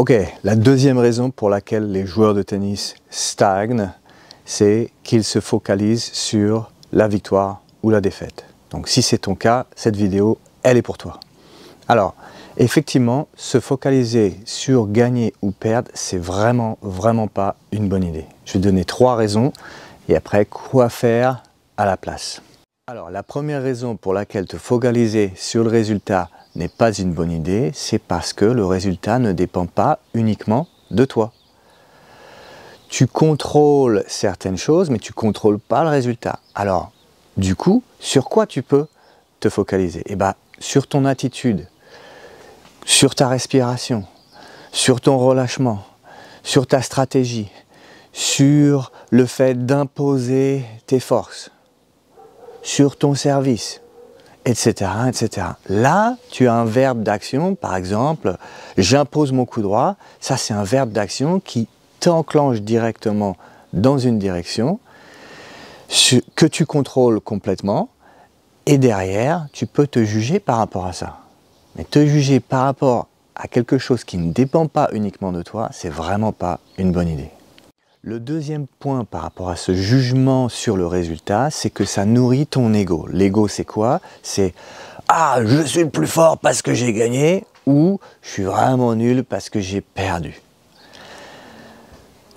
Ok, la deuxième raison pour laquelle les joueurs de tennis stagnent, c'est qu'ils se focalisent sur la victoire ou la défaite. Donc si c'est ton cas, cette vidéo, elle est pour toi. Alors, effectivement, se focaliser sur gagner ou perdre, c'est vraiment pas une bonne idée. Je vais donner 3 raisons et après, quoi faire à la place. Alors, la première raison pour laquelle te focaliser sur le résultat n'est pas une bonne idée, c'est parce que le résultat ne dépend pas uniquement de toi. Tu contrôles certaines choses, mais tu ne contrôles pas le résultat. Alors, du coup, sur quoi tu peux te focaliser? Eh bien, sur ton attitude, sur ta respiration, sur ton relâchement, sur ta stratégie, sur le fait d'imposer tes forces, sur ton service, etc., etc. Là, tu as un verbe d'action, par exemple, j'impose mon coup droit. Ça, c'est un verbe d'action qui t'enclenche directement dans une direction que tu contrôles complètement. Et derrière, tu peux te juger par rapport à ça. Mais te juger par rapport à quelque chose qui ne dépend pas uniquement de toi, c'est vraiment pas une bonne idée. Le deuxième point par rapport à ce jugement sur le résultat, c'est que ça nourrit ton ego. L'ego, c'est quoi? C'est « Ah, je suis le plus fort parce que j'ai gagné » ou « Je suis vraiment nul parce que j'ai perdu ».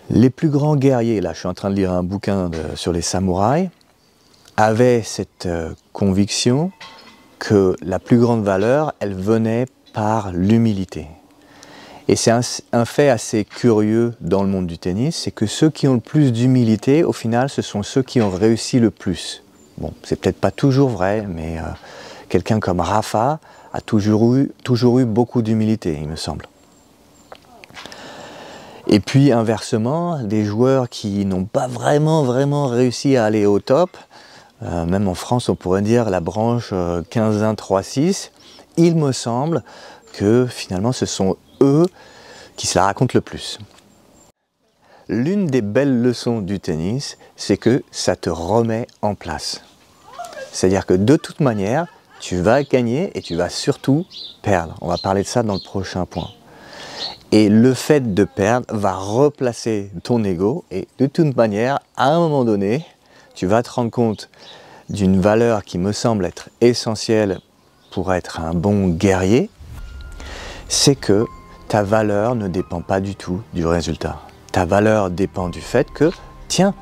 Les plus grands guerriers, là je suis en train de lire un bouquin sur les samouraïs, avaient cette conviction que la plus grande valeur, elle venait par l'humilité. Et c'est un fait assez curieux dans le monde du tennis, c'est que ceux qui ont le plus d'humilité, au final, ce sont ceux qui ont réussi le plus. Bon, c'est peut-être pas toujours vrai, mais quelqu'un comme Rafa a toujours eu beaucoup d'humilité, il me semble. Et puis inversement, des joueurs qui n'ont pas vraiment réussi à aller au top, même en France on pourrait dire la branche 15-1, 3-6, il me semble que finalement ce sont eux qui se la racontent le plus. L'une des belles leçons du tennis, c'est que ça te remet en place. C'est-à-dire que de toute manière, tu vas gagner et tu vas surtout perdre. On va parler de ça dans le prochain point. Et le fait de perdre va replacer ton ego et de toute manière, à un moment donné, tu vas te rendre compte d'une valeur qui me semble être essentielle pour être un bon guerrier, c'est que ta valeur ne dépend pas du tout du résultat. Ta valeur dépend du fait que, tiens,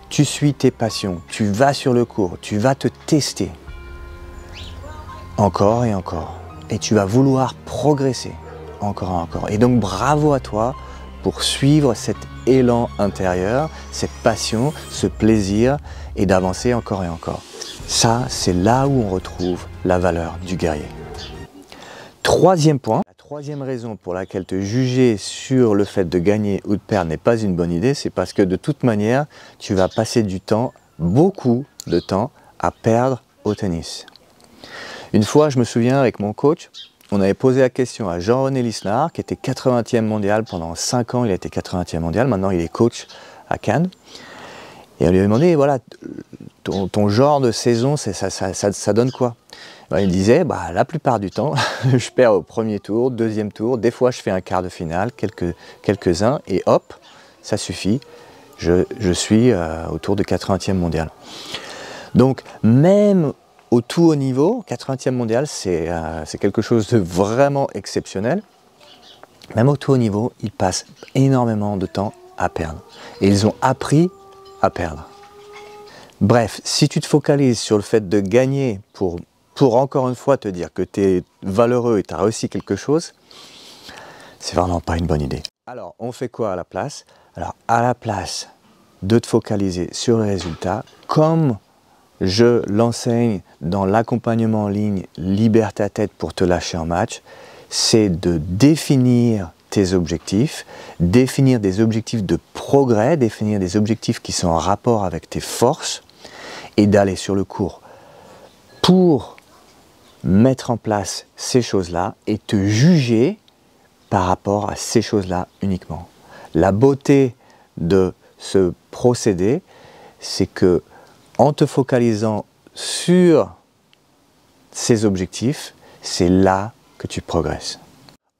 tu suis tes passions, tu vas sur le court, tu vas te tester encore et encore. Et tu vas vouloir progresser encore et encore. Et donc bravo à toi pour suivre cet élan intérieur, cette passion, ce plaisir et d'avancer encore et encore. Ça, c'est là où on retrouve la valeur du guerrier. Troisième point, la troisième raison pour laquelle te juger sur le fait de gagner ou de perdre n'est pas une bonne idée, c'est parce que de toute manière, tu vas passer du temps, beaucoup de temps, à perdre au tennis. Une fois, je me souviens avec mon coach, on avait posé la question à Jean-René Lisnard, qui était 80e mondial pendant 5 ans, il a été 80e mondial, maintenant il est coach à Cannes. Et on lui a demandé, voilà, ton genre de saison, ça donne quoi? Ben, il disait, bah, la plupart du temps, je perds au premier tour, deuxième tour, des fois je fais un quart de finale, quelques-uns, et hop, ça suffit, je suis autour de 80e mondial. Donc même au tout haut niveau, 80e mondial, c'est quelque chose de vraiment exceptionnel. Même au tout haut niveau, ils passent énormément de temps à perdre. Et ils ont appris à perdre. Bref, si tu te focalises sur le fait de gagner pour encore une fois te dire que tu es valeureux et tu as réussi quelque chose, c'est vraiment pas une bonne idée. Alors, on fait quoi à la place? Alors, à la place de te focaliser sur le résultat, comme je l'enseigne dans l'accompagnement en ligne Libère ta tête pour te lâcher en match, c'est de définir tes objectifs, définir des objectifs de progrès, définir des objectifs qui sont en rapport avec tes forces et d'aller sur le court pour mettre en place ces choses-là et te juger par rapport à ces choses-là uniquement. La beauté de ce procédé, c'est que en te focalisant sur ces objectifs, c'est là que tu progresses.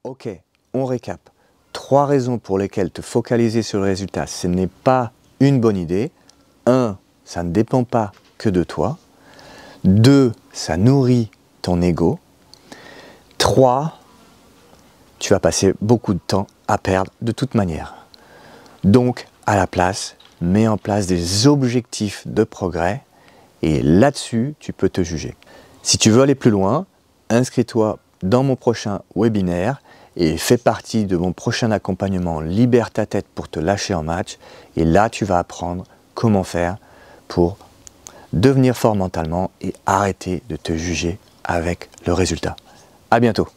Ok, on récap. 3 raisons pour lesquelles te focaliser sur le résultat, ce n'est pas une bonne idée. 1, ça ne dépend pas que de toi. 2, ça nourrit ton ego. 3, tu vas passer beaucoup de temps à perdre de toute manière. Donc, à la place, mets en place des objectifs de progrès et là-dessus, tu peux te juger. Si tu veux aller plus loin, inscris-toi dans mon prochain webinaire et fais partie de mon prochain accompagnement Libère ta tête pour te lâcher en match. Et là, tu vas apprendre comment faire pour devenir fort mentalement et arrêter de te juger avec le résultat. À bientôt.